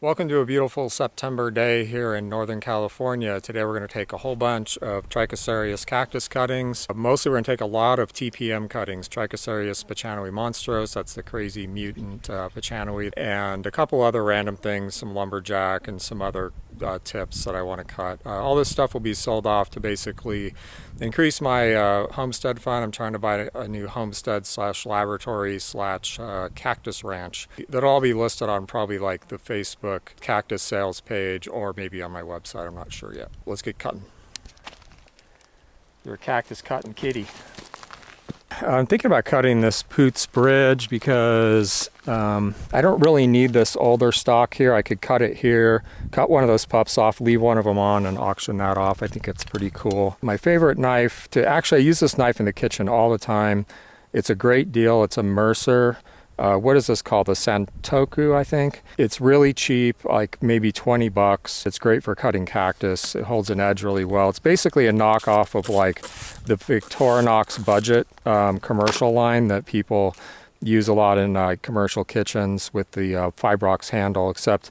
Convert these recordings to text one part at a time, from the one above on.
Welcome to a beautiful September day here in Northern California. Today we're going to take a whole bunch of Trichocereus cactus cuttings. Mostly we're going to take a lot of TPM cuttings, Trichocereus pachanoi monstrose, that's the crazy mutant pachanoi, and a couple other random things, some lumberjack and some other tips that I want to cut. All this stuff will be sold off to basically increase my homestead fund. I'm trying to buy a new homestead slash laboratory slash cactus ranch. That'll all be listed on probably like the Facebook cactus sales page or maybe on my website. I'm not sure yet. Let's get cutting. You're a cactus cutting kitty. I'm thinking about cutting this Poots bridge because I don't really need this older stock here. I could cut it here, cut one of those pups off, leave one of them on and auction that off. I think it's pretty cool. My favorite knife I use this knife in the kitchen all the time. It's a great deal. It's a Mercer. What is this called? The Santoku, I think. It's really cheap, like maybe 20 bucks. It's great for cutting cactus. It holds an edge really well. It's basically a knockoff of like the Victorinox budget commercial line that people use a lot in commercial kitchens with the Fibrox handle, except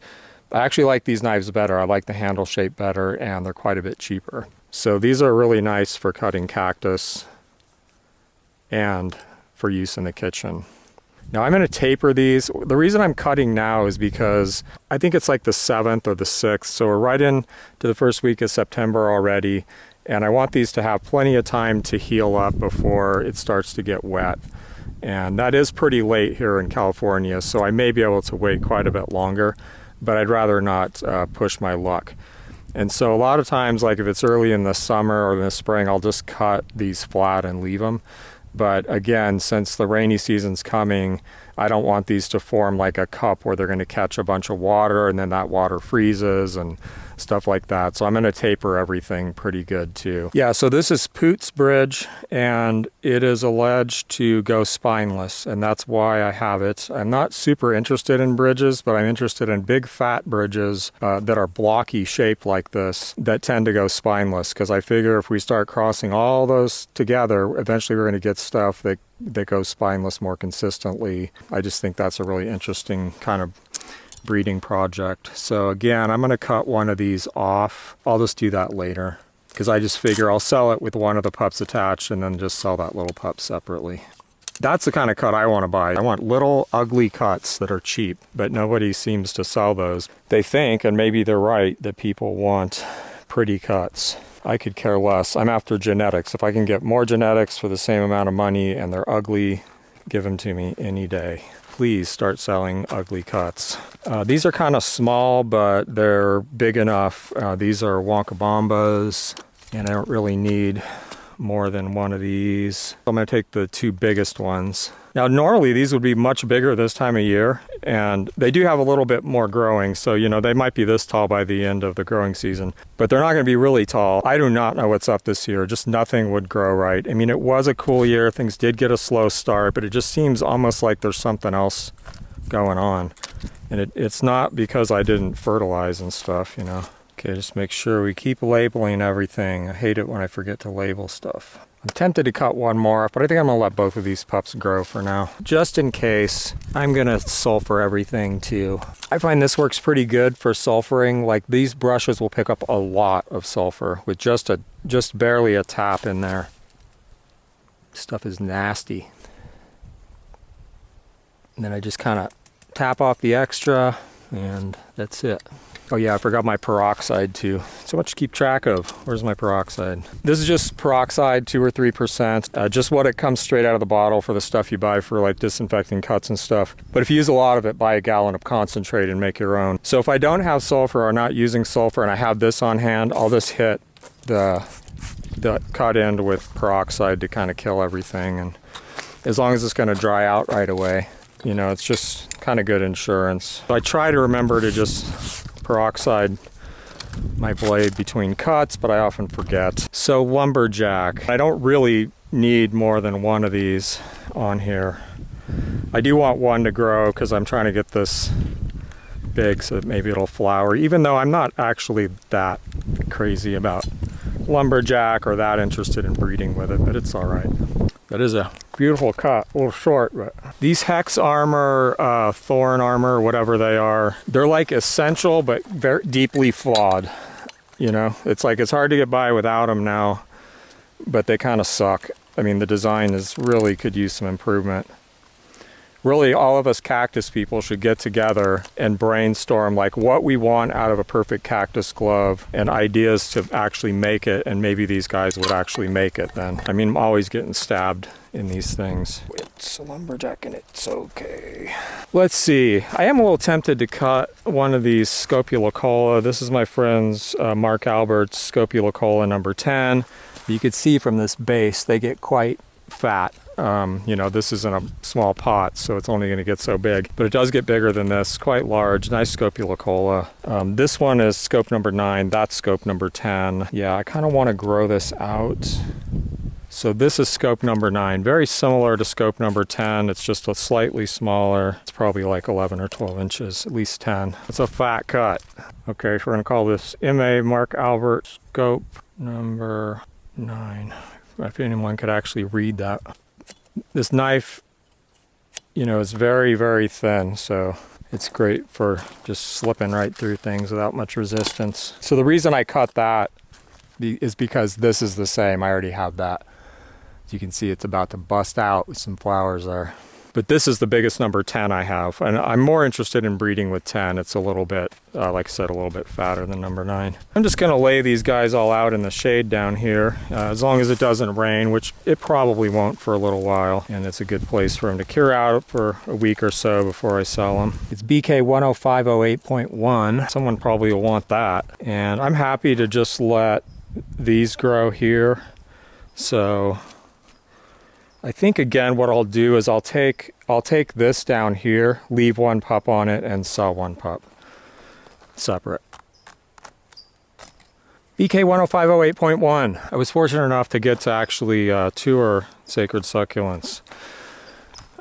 I actually like these knives better. I like the handle shape better and they're quite a bit cheaper. So these are really nice for cutting cactus and for use in the kitchen. Now I'm going to taper these. The reason I'm cutting now is because I think it's like the 7th or the 6th. So we're right into the first week of September already. And I want these to have plenty of time to heal up before it starts to get wet. And that is pretty late here in California. So I may be able to wait quite a bit longer, but I'd rather not push my luck. And so a lot of times, like if it's early in the summer or in the spring, I'll just cut these flat and leave them. But again, since the rainy season's coming, I don't want these to form like a cup where they're going to catch a bunch of water and then that water freezes and stuff like that. So I'm going to taper everything pretty good too. Yeah, so this is Poots Bridge and it is alleged to go spineless and that's why I have it. I'm not super interested in bridges, but I'm interested in big fat bridges that are blocky shaped like this that tend to go spineless, because I figure if we start crossing all those together, eventually we're going to get stuff that goes spineless more consistently. I just think that's a really interesting kind of breeding project. So again, I'm going to cut one of these off. I'll just do that later because I just figure I'll sell it with one of the pups attached and then just sell that little pup separately. That's the kind of cut I want to buy. I want little ugly cuts that are cheap, but nobody seems to sell those. They think, and maybe they're right, that people want pretty cuts. I could care less. I'm after genetics. If I can get more genetics for the same amount of money and they're ugly, give them to me any day. Please start selling ugly cuts. These are kind of small, but they're big enough. These are Wonkabambas, and I don't really need more than one of these. I'm going to take the two biggest ones. Now, normally these would be much bigger this time of year, and they do have a little bit more growing, so they might be this tall by the end of the growing season, but they're not going to be really tall. I do not know what's up this year. Just nothing would grow right. I mean, it was a cool year. Things did get a slow start, but it just seems almost like there's something else going on, and it's not because I didn't fertilize and stuff, Okay, just make sure we keep labeling everything. I hate it when I forget to label stuff. I'm tempted to cut one more off, but I think I'm going to let both of these pups grow for now. Just in case, I'm going to sulfur everything too. I find this works pretty good for sulfuring. Like these brushes will pick up a lot of sulfur with just barely a tap in there. Stuff is nasty. And then I just kind of tap off the extra and that's it. Oh yeah, I forgot my peroxide too. So much to keep track of. Where's my peroxide? This is just peroxide, 2 or 3%. Just what it comes straight out of the bottle for the stuff you buy for like disinfecting cuts and stuff. But if you use a lot of it, buy a gallon of concentrate and make your own. So if I don't have sulfur or not using sulfur and I have this on hand, I'll just hit the cut end with peroxide to kind of kill everything. And as long as it's going to dry out right away, it's just kind of good insurance. I try to remember to just peroxide my blade between cuts, but I often forget. So Lumberjack, I don't really need more than one of these on here. I do want one to grow because I'm trying to get this big so that maybe it'll flower, even though I'm not actually that crazy about Lumberjack or that interested in breeding with it, but it's all right. That is a Beautiful cut, a little short, but these hex armor, thorn armor, whatever they are, they're like essential but very deeply flawed. You know, it's like it's hard to get by without them now, but they kind of suck. I mean, the design is really could use some improvement. Really, all of us cactus people should get together and brainstorm like what we want out of a perfect cactus glove and ideas to actually make it, and maybe these guys would actually make it then. I mean, I'm always getting stabbed in these things. It's a lumberjack and it's okay. Let's see. I am a little tempted to cut one of these Scopulicola. This is my friend's Mark Albert's Scopulicola number 10. You could see from this base, they get quite fat. You know, this isn't a small pot, so it's only going to get so big, but it does get bigger than this, quite large. Nice Scopulicola. This one is scope number 9, that's scope number 10. Yeah, I kind of want to grow this out. So this is scope number 9, very similar to scope number 10. It's just a slightly smaller. It's probably like 11 or 12 inches, at least 10. It's a fat cut. Okay, so we're going to call this MA Mark Albert scope number 9. If anyone could actually read that. This knife, you know, is very, very thin, so it's great for just slipping right through things without much resistance. So the reason I cut that is because this is the same. I already have that. As you can see, it's about to bust out with some flowers there. But this is the biggest number 10 I have, and I'm more interested in breeding with 10. It's a little bit, like I said, a little bit fatter than number 9. I'm just going to lay these guys all out in the shade down here, as long as it doesn't rain, which it probably won't for a little while, and it's a good place for them to cure out for a week or so before I sell them. It's BK 10508.1. Someone probably will want that, and I'm happy to just let these grow here. So I think again what I'll do is I'll take this down here, leave one pup on it, and sell one pup separate. BK 10508.1. I was fortunate enough to get to actually tour Sacred Succulents.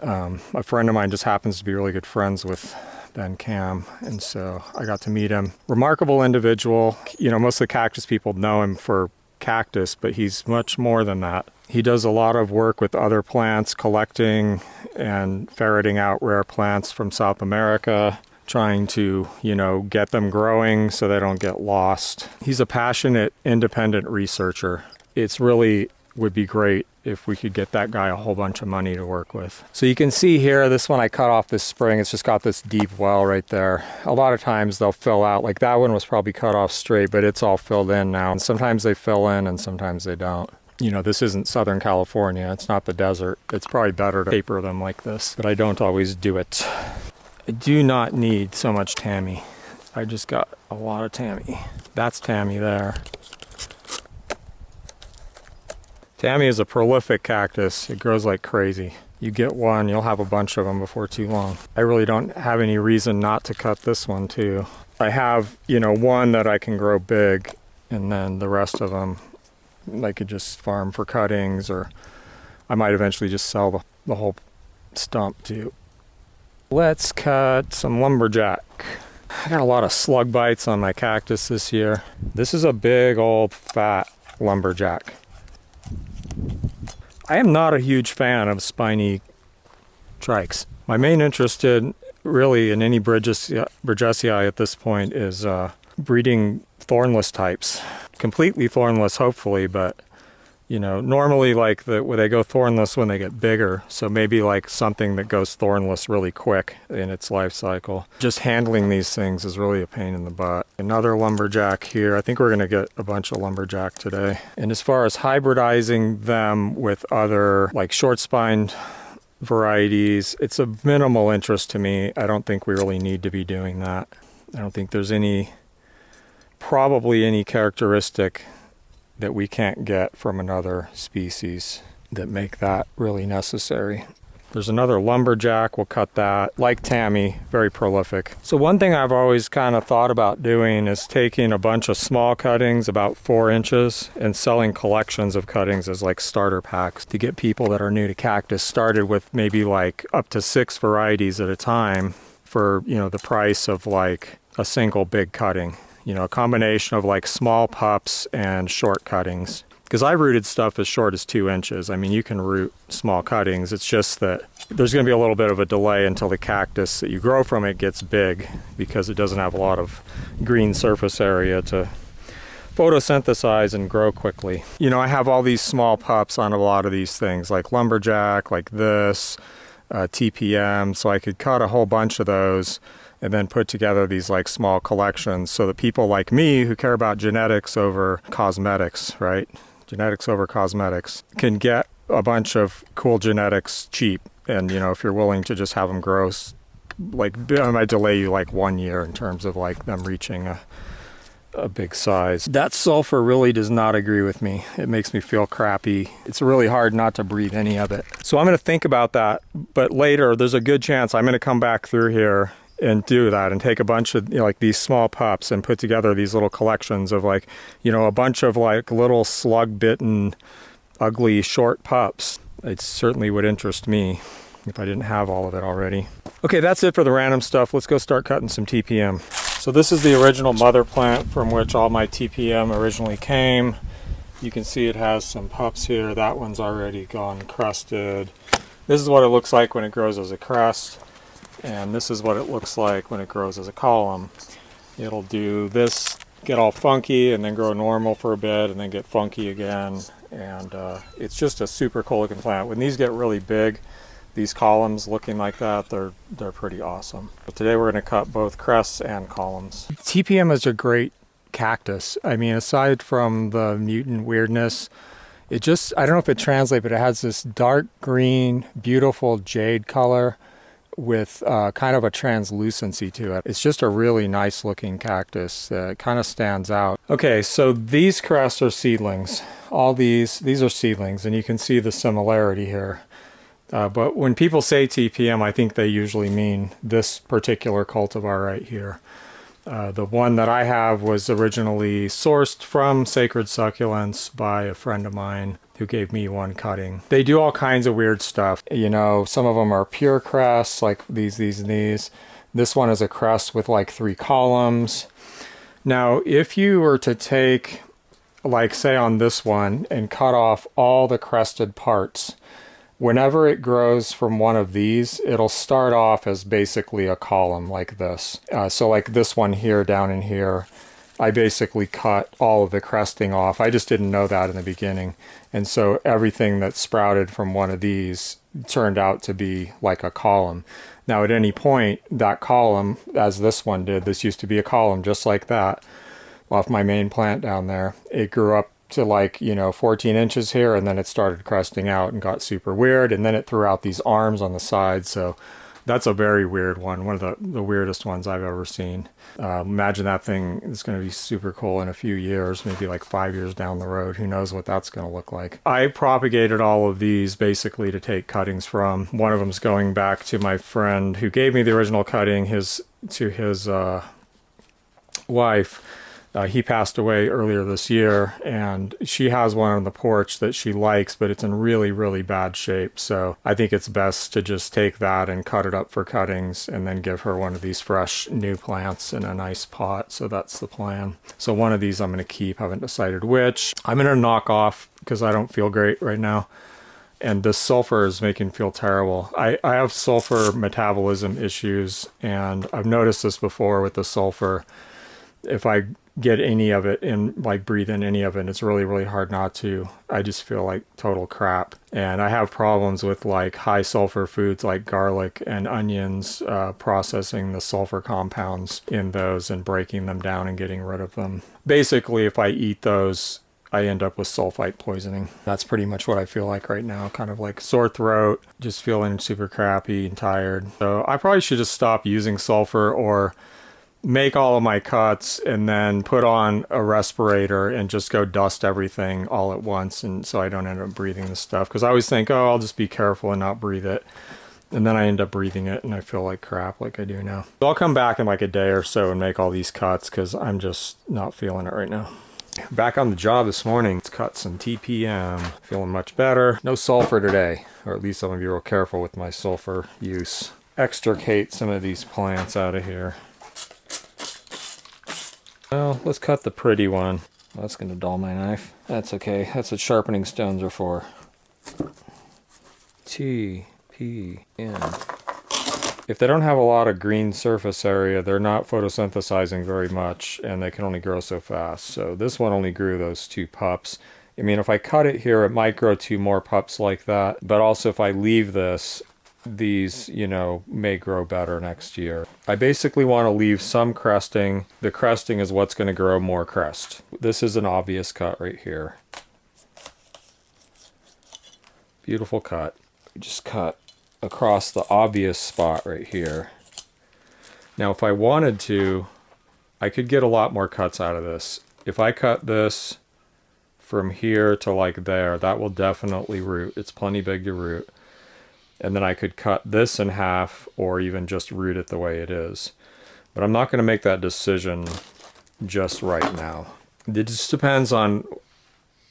A friend of mine just happens to be really good friends with Ben Cam, and so I got to meet him. Remarkable individual. You know, most of the cactus people know him for cactus, but he's much more than that. He does a lot of work with other plants, collecting and ferreting out rare plants from South America, trying to, you know, get them growing so they don't get lost. He's a passionate, independent researcher. It's really would be great if we could get that guy a whole bunch of money to work with. So you can see here, this one I cut off this spring. It's just got this deep well right there. A lot of times they'll fill out, like that one was probably cut off straight, but it's all filled in now. And sometimes they fill in and sometimes they don't. You know, this isn't Southern California. It's not the desert. It's probably better to paper them like this, but I don't always do it. I do not need so much Tammy. I just got a lot of Tammy. That's Tammy there. Tammy is a prolific cactus. It grows like crazy. You get one, you'll have a bunch of them before too long. I really don't have any reason not to cut this one too. I have, you know, one that I can grow big, and then the rest of them I could just farm for cuttings, or I might eventually just sell the whole stump too. Let's cut some lumberjack. I got a lot of slug bites on my cactus this year. This is a big old fat lumberjack. I am not a huge fan of spiny trikes. My main interest really in any Bridgesii at this point is breeding thornless types. Completely thornless, hopefully, but you know, normally like where they go thornless when they get bigger. So maybe like something that goes thornless really quick in its life cycle. Just handling these things is really a pain in the butt. Another lumberjack here. I think we're gonna get a bunch of lumberjack today. And as far as hybridizing them with other like short-spined varieties, it's of minimal interest to me. I don't think we really need to be doing that. I don't think there's probably any characteristic that we can't get from another species that make that really necessary. There's another lumberjack, we'll cut that. Like Tammy, very prolific. So one thing I've always kind of thought about doing is taking a bunch of small cuttings, about 4 inches, and selling collections of cuttings as like starter packs to get people that are new to cactus started with maybe like up to 6 varieties at a time for, you know, the price of like a single big cutting. You know, a combination of like small pups and short cuttings. because I rooted stuff as short as 2 inches. I mean, you can root small cuttings. It's just that there's going to be a little bit of a delay until the cactus that you grow from it gets big, because it doesn't have a lot of green surface area to photosynthesize and grow quickly. You know, I have all these small pups on a lot of these things, like Lumberjack, like this, TPM, so I could cut a whole bunch of those and then put together these like small collections so that people like me who care about genetics over cosmetics, right? Genetics over cosmetics, can get a bunch of cool genetics cheap. And, you know, if you're willing to just have them grow, like, I might delay you like 1 year in terms of like them reaching a big size. That sulfur really does not agree with me. It makes me feel crappy. It's really hard not to breathe any of it. So I'm going to think about that, but later there's a good chance I'm going to come back through here and do that and take a bunch of, you know, like these small pups and put together these little collections of like, you know, a bunch of like little slug bitten, ugly short pups. It certainly would interest me if I didn't have all of it already. Okay, that's it for the random stuff. Let's go start cutting some TPM. So this is the original mother plant from which all my TPM originally came. You can see it has some pups here. That one's already gone crusted. This is what it looks like when it grows as a crest. And this is what it looks like when it grows as a column. It'll do this, get all funky, and then grow normal for a bit, and then get funky again. And it's just a super cool looking plant. When these get really big, these columns looking like that, they're pretty awesome. But today we're going to cut both crests and columns. TPM is a great cactus. I mean, aside from the mutant weirdness, it just, I don't know if it translates, but it has this dark green, beautiful jade color with kind of a translucency to it. It's just a really nice looking cactus that kind of stands out. Okay, so these crests are seedlings. All these are seedlings, and you can see the similarity here. But when people say TPM, I think they usually mean this particular cultivar right here. The one that I have was originally sourced from Sacred Succulents by a friend of mine who gave me one cutting. They do all kinds of weird stuff. You know, some of them are pure crests, like these, and these. This one is a crest with like 3 columns. Now, if you were to take, like say on this one, and cut off all the crested parts, whenever it grows from one of these, it'll start off as basically a column like this. So like this one here, down in here, I basically cut all of the cresting off. I just didn't know that in the beginning. And so everything that sprouted from one of these turned out to be like a column. Now at any point, that column, as this one did, this used to be a column just like that, off my main plant down there. It grew up to like, you know, 14 inches here, and then it started cresting out and got super weird, and then it threw out these arms on the side. So that's a very weird one of the weirdest ones I've ever seen. Imagine that thing is going to be super cool in a few years, maybe like 5 years down the road. Who knows what that's going to look like. I propagated all of these basically to take cuttings from. One of them's going back to my friend who gave me the original cutting, to his wife. He passed away earlier this year, and she has one on the porch that she likes, but it's in really, really bad shape. So I think it's best to just take that and cut it up for cuttings and then give her one of these fresh new plants in a nice pot. So that's the plan. So one of these I'm going to keep. Haven't decided which. I'm going to knock off because I don't feel great right now. And the sulfur is making me feel terrible. I have sulfur metabolism issues, and I've noticed this before with the sulfur. If I get any of it in, like breathe in any of it, it's really, really hard not to. I just feel like total crap. And I have problems with like high sulfur foods like garlic and onions, processing the sulfur compounds in those and breaking them down and getting rid of them. Basically, if I eat those, I end up with sulfite poisoning. That's pretty much what I feel like right now. Kind of like sore throat, just feeling super crappy and tired. So I probably should just stop using sulfur, or make all of my cuts and then put on a respirator and just go dust everything all at once, and so I don't end up breathing this stuff. Because I always think, oh, I'll just be careful and not breathe it, and then I end up breathing it and I feel like crap like I do now. So I'll come back in like a day or so and make all these cuts because I'm just not feeling it right now. Back on the job this morning. Let's cut some TPM. Feeling much better. No sulfur today, or at least I'm gonna be real careful with my sulfur use. Extricate some of these plants out of here. Well, let's cut the pretty one. That's going to dull my knife. That's okay. That's what sharpening stones are for. T, P, N. If they don't have a lot of green surface area, they're not photosynthesizing very much, and they can only grow so fast. So this one only grew those 2 pups. I mean, if I cut it here, it might grow 2 more pups like that. But also if I leave this, these, you know, may grow better next year. I basically want to leave some cresting. The cresting is what's going to grow more crest. This is an obvious cut right here. Beautiful cut. Just cut across the obvious spot right here. Now if I wanted to, I could get a lot more cuts out of this. If I cut this from here to like there, that will definitely root. It's plenty big to root. And then I could cut this in half or even just root it the way it is. But I'm not going to make that decision just right now. It just depends on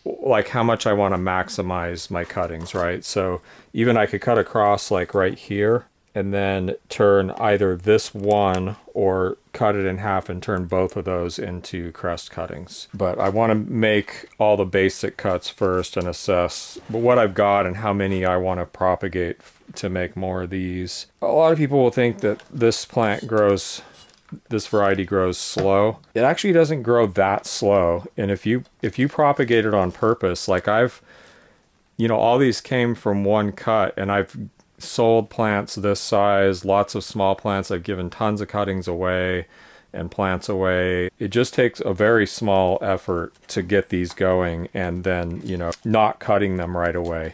like how much I want to maximize my cuttings, right? So even I could cut across like right here and then turn either this one or cut it in half and turn both of those into crest cuttings. But I want to make all the basic cuts first and assess what I've got and how many I want to propagate to make more of these. A lot of people will think that this plant grows, this variety grows slow. It actually doesn't grow that slow. And if you propagate it on purpose, like I've, you know, all these came from one cut, and I've sold plants this size, lots of small plants. I've given tons of cuttings away and plants away. It just takes a very small effort to get these going, and then, you know, not cutting them right away.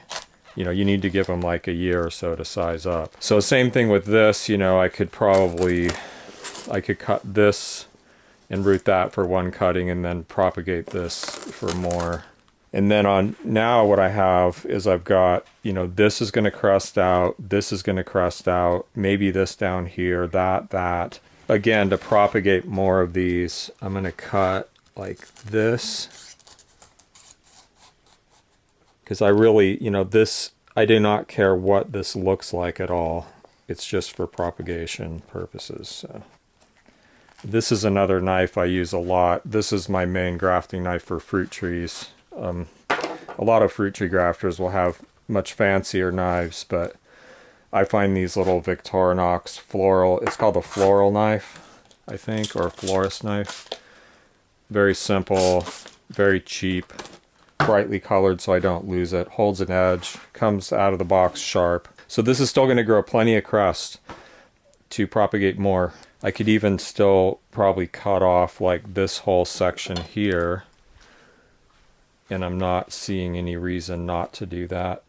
You know, you need to give them like a year or so to size up. So same thing with this, you know, I could cut this and root that for one cutting and then propagate this for more. And then on now what I have is I've got, you know, this is going to crest out, this is going to crest out, maybe this down here, that. Again, to propagate more of these, I'm going to cut like this. Because I really, you know, this, I do not care what this looks like at all. It's just for propagation purposes. So. This is another knife I use a lot. This is my main grafting knife for fruit trees. A lot of fruit tree grafters will have much fancier knives, but I find these little Victorinox floral, it's called a floral knife, I think, or a florist knife. Very simple, very cheap, brightly colored so I don't lose it, holds an edge, comes out of the box sharp. So this is still going to grow plenty of crest to propagate more. I could even still probably cut off like this whole section here, and I'm not seeing any reason not to do that.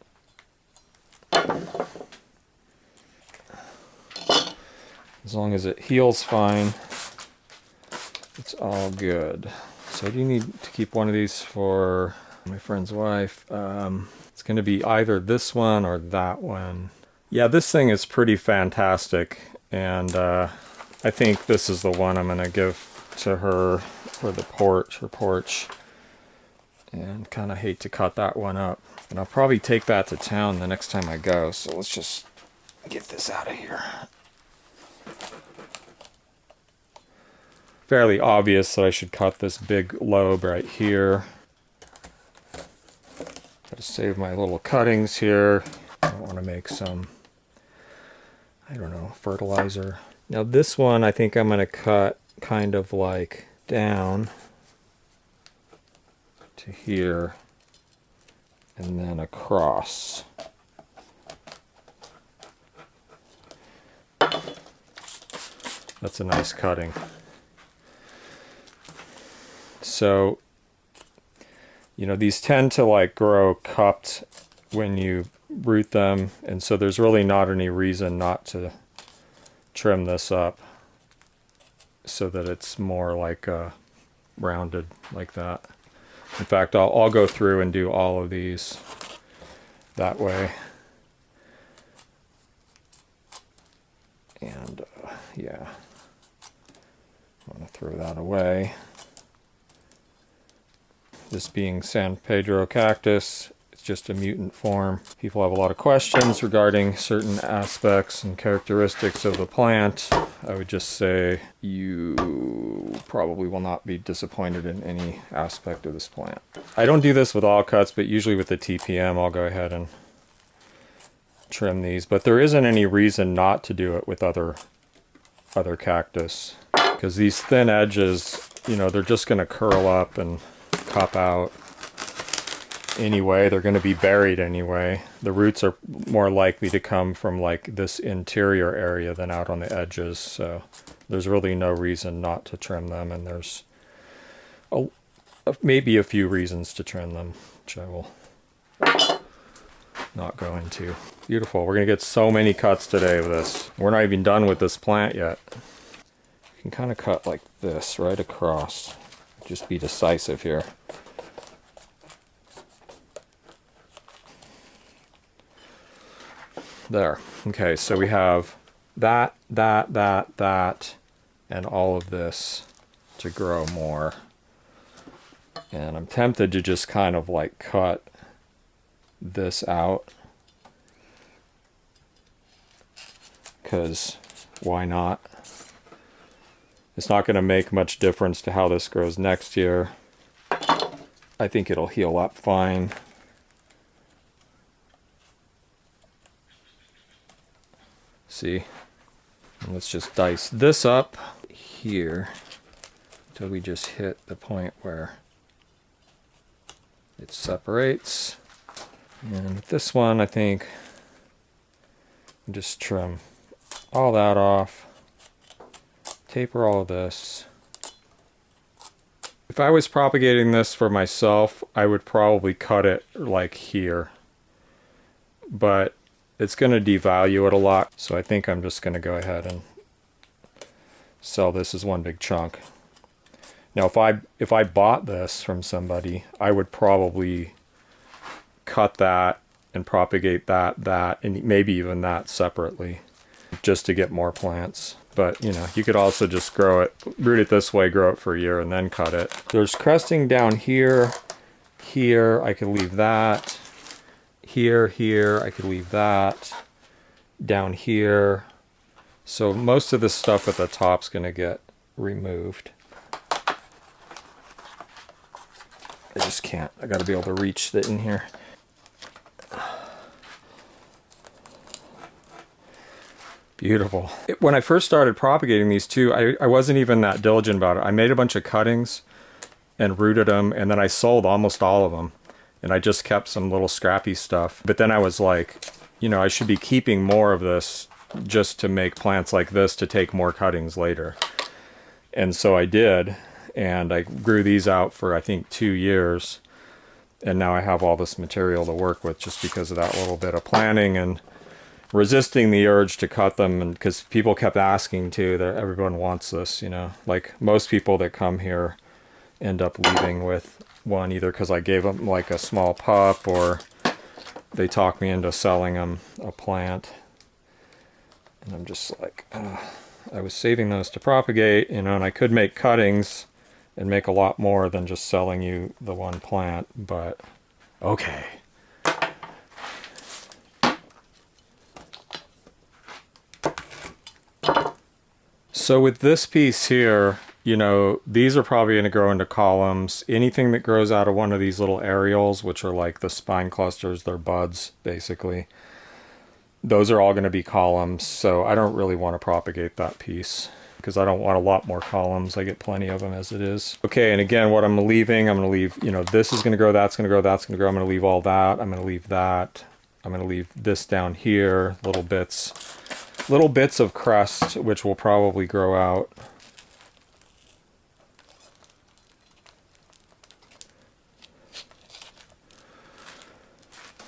As long as it heals fine, it's all good. So I do need to keep one of these for my friend's wife. It's going to be either this one or that one. Yeah, this thing is pretty fantastic, and I think this is the one I'm going to give to her for the porch, her porch. And kind of hate to cut that one up. And I'll probably take that to town the next time I go. So let's just get this out of here. Fairly obvious that I should cut this big lobe right here. Gotta save my little cuttings here. I want to make some, I don't know, fertilizer. Now this one I think I'm going to cut kind of like down to here and then across. That's a nice cutting. So, you know, these tend to like grow cupped when you root them, and so there's really not any reason not to trim this up so that it's more like rounded like that. In fact, I'll go through and do all of these that way. And yeah, I'm going to throw that away. This being San Pedro cactus, It's just a mutant form. People have a lot of questions regarding certain aspects and characteristics of the plant. I would just say you probably will not be disappointed in any aspect of this plant. I don't do this with all cuts, but usually with the TPM I'll go ahead and trim these. But there isn't any reason not to do it with other cactus, because these thin edges, you know, they're just going to curl up and cup out anyway. They're going to be buried anyway. The roots are more likely to come from like this interior area than out on the edges, so there's really no reason not to trim them, and there's maybe a few reasons to trim them, which I will not go into. Beautiful. We're going to get so many cuts today with this. We're not even done with this plant yet. You can kind of cut like this right across. Just be decisive here. There. Okay, so we have that, and all of this to grow more. And I'm tempted to just kind of like cut this out, because why not? It's not going to make much difference to how this grows next year. I think it'll heal up fine. See? And let's just dice this up here until we just hit the point where it separates. And with this one, I think just trim all that off, taper all of this. If I was propagating this for myself, I would probably cut it like here, but it's going to devalue it a lot, so I think I'm just going to go ahead and sell this as one big chunk. Now if I bought this from somebody, I would probably cut that and propagate that, and maybe even that separately, just to get more plants. But, you know, you could also just grow it, root it this way, grow it for a year, and then cut it. There's cresting down here, here, I could leave that. Here, I could leave that. Down here. So most of the stuff at the top's going to get removed. I just can't. I got to be able to reach it in here. Beautiful. When I first started propagating these two, I wasn't even that diligent about it. I made a bunch of cuttings and rooted them, and then I sold almost all of them. And I just kept some little scrappy stuff. But then I was like, you know, I should be keeping more of this just to make plants like this to take more cuttings later. And so I did, and I grew these out for I think 2 years. And now I have all this material to work with just because of that little bit of planning and resisting the urge to cut them, and because people kept asking too, that everyone wants this, you know, like most people that come here end up leaving with one, either because I gave them like a small pup, or they talk me into selling them a plant, and I'm just like, I was saving those to propagate, you know, and I could make cuttings and make a lot more than just selling you the one plant, but okay. So with this piece here, you know, these are probably going to grow into columns. Anything that grows out of one of these little areoles, which are like the spine clusters, they're buds, basically. Those are all going to be columns, so I don't really want to propagate that piece, because I don't want a lot more columns. I get plenty of them as it is. Okay, and again, what I'm leaving, I'm going to leave, you know, this is going to grow, that's going to grow, that's going to grow. I'm going to leave all that. I'm going to leave that. I'm going to leave this down here, little bits of crust, which will probably grow out.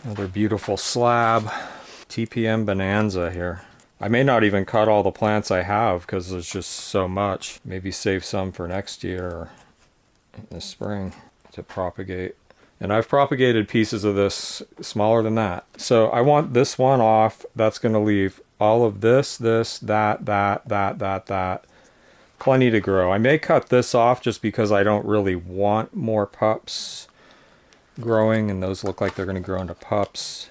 Another beautiful slab. TPM bonanza here. I may not even cut all the plants I have because there's just so much. Maybe save some for next year or in the spring to propagate. And I've propagated pieces of this smaller than that. So I want this one off. That's going to leave all of this, that. Plenty to grow. I may cut this off just because I don't really want more pups. growing, and those look like they're going to grow into pups.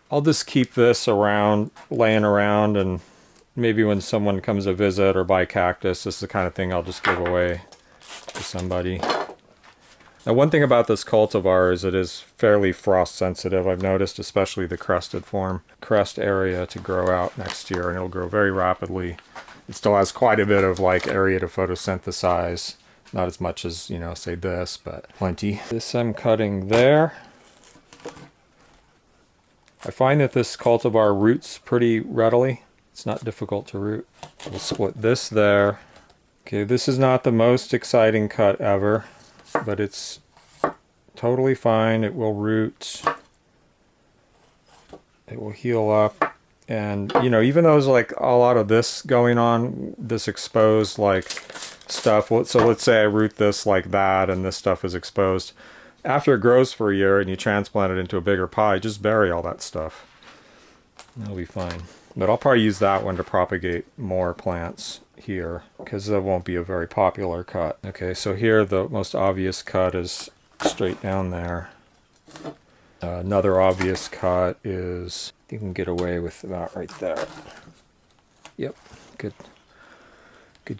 I'll just keep this around, laying around, and maybe when someone comes to visit or buy cactus, this is the kind of thing I'll just give away to somebody. Now, one thing about this cultivar is it is fairly frost sensitive. I've noticed, especially the crested form, crest area to grow out next year, and it'll grow very rapidly. It still has quite a bit of like area to photosynthesize. Not as much as, you know, say this, but plenty. This I'm cutting there. I find that this cultivar roots pretty readily. It's not difficult to root. We'll split this there. Okay, this is not the most exciting cut ever, but it's totally fine. It will root. It will heal up. And, you know, even though there's like a lot of this going on, this exposed like stuff. So let's say I root this like that and this stuff is exposed. After it grows for a year and you transplant it into a bigger pot, just bury all that stuff. That'll be fine. But I'll probably use that one to propagate more plants here, because that won't be a very popular cut. Okay, so here the most obvious cut is straight down there. Another obvious cut is, you can get away with about right there. Yep, good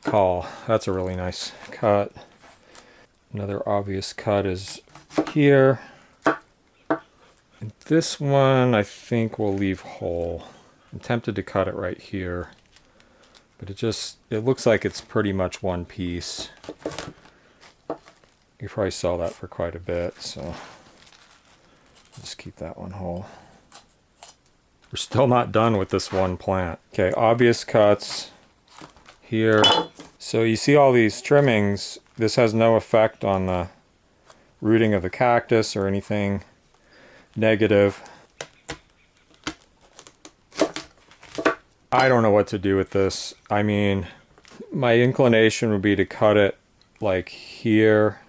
call. That's a really nice cut. Another obvious cut is here. And this one I think we'll leave whole. I'm tempted to cut it right here, but it looks like it's pretty much one piece. You probably saw that for quite a bit, so just keep that one whole. We're still not done with this one plant. Okay, obvious cuts here. So you see all these trimmings. This has no effect on the rooting of the cactus or anything negative. I don't know what to do with this. I mean, my inclination would be to cut it like here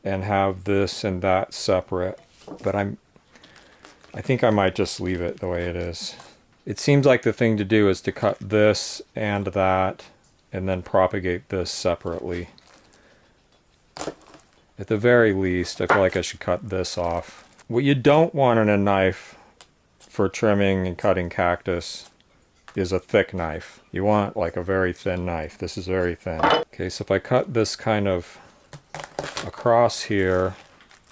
and have this and that separate, but I think I might just leave it the way it is. It seems like the thing to do is to cut this and that and then propagate this separately. At the very least, I feel like I should cut this off. What you don't want in a knife for trimming and cutting cactus is a thick knife. You want like a very thin knife. This is very thin. Okay, so if I cut this kind of across here,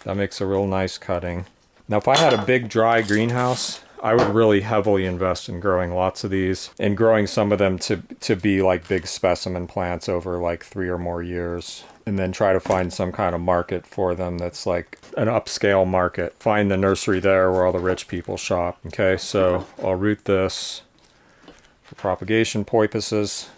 that makes a real nice cutting. Now, if I had a big dry greenhouse, I would really heavily invest in growing lots of these and growing some of them to be like big specimen plants over like 3 or more years, and then try to find some kind of market for them that's like an upscale market. Find the nursery there where all the rich people shop. Okay, so I'll root this for propagation purposes.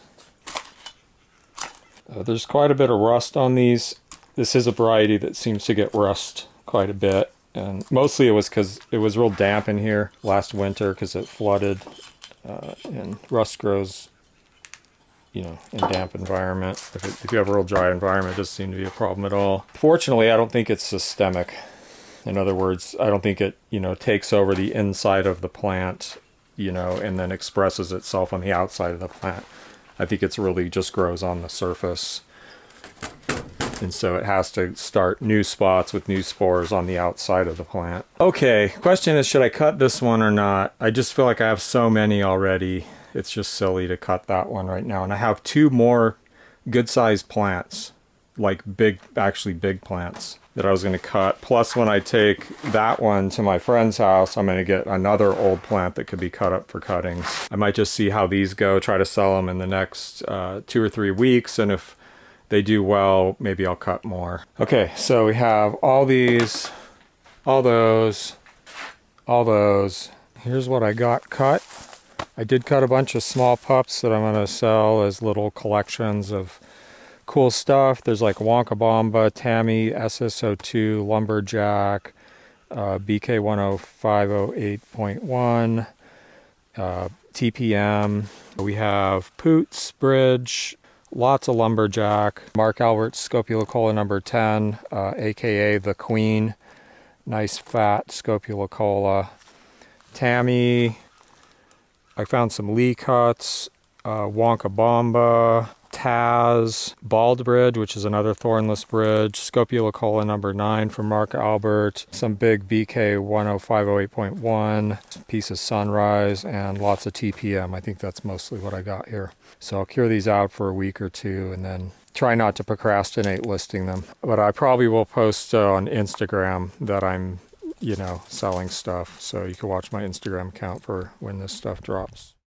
There's quite a bit of rust on these. This is a variety that seems to get rust quite a bit. And mostly it was because it was real damp in here last winter because it flooded. And rust grows, you know, in damp environment. If you have a real dry environment, it doesn't seem to be a problem at all. Fortunately, I don't think it's systemic. In other words, I don't think it, you know, takes over the inside of the plant, you know, and then expresses itself on the outside of the plant. I think it's really just grows on the surface. And so it has to start new spots with new spores on the outside of the plant. Okay, question is, should I cut this one or not? I just feel like I have so many already. It's just silly to cut that one right now. And I have 2 more good-sized plants, like actually big plants, that I was going to cut. Plus, when I take that one to my friend's house, I'm going to get another old plant that could be cut up for cuttings. I might just see how these go, try to sell them in the next 2 or 3 weeks, and if they do well, maybe I'll cut more. Okay, so we have all these, all those, all those. Here's what I got cut. I did cut a bunch of small pups that I'm going to sell as little collections of cool stuff. There's like Wonka Bomba, Tammy, SSO2, Lumberjack, BK10508.1, TPM. We have Poots, Bridge, lots of Lumberjack, Mark Albert's Scopulocola number 10, aka the Queen, nice fat Scopulocola. Tammy, I found some Lee cuts, Wonka Bomba, Taz Bald Bridge, which is another thornless bridge, Scopulicola number 9 from Mark Albert, some big BK 10508.1, piece of Sunrise, and lots of TPM. I think that's mostly what I got here. So I'll cure these out for a week or two and then try not to procrastinate listing them. But I probably will post on Instagram that I'm, selling stuff. So you can watch my Instagram account for when this stuff drops.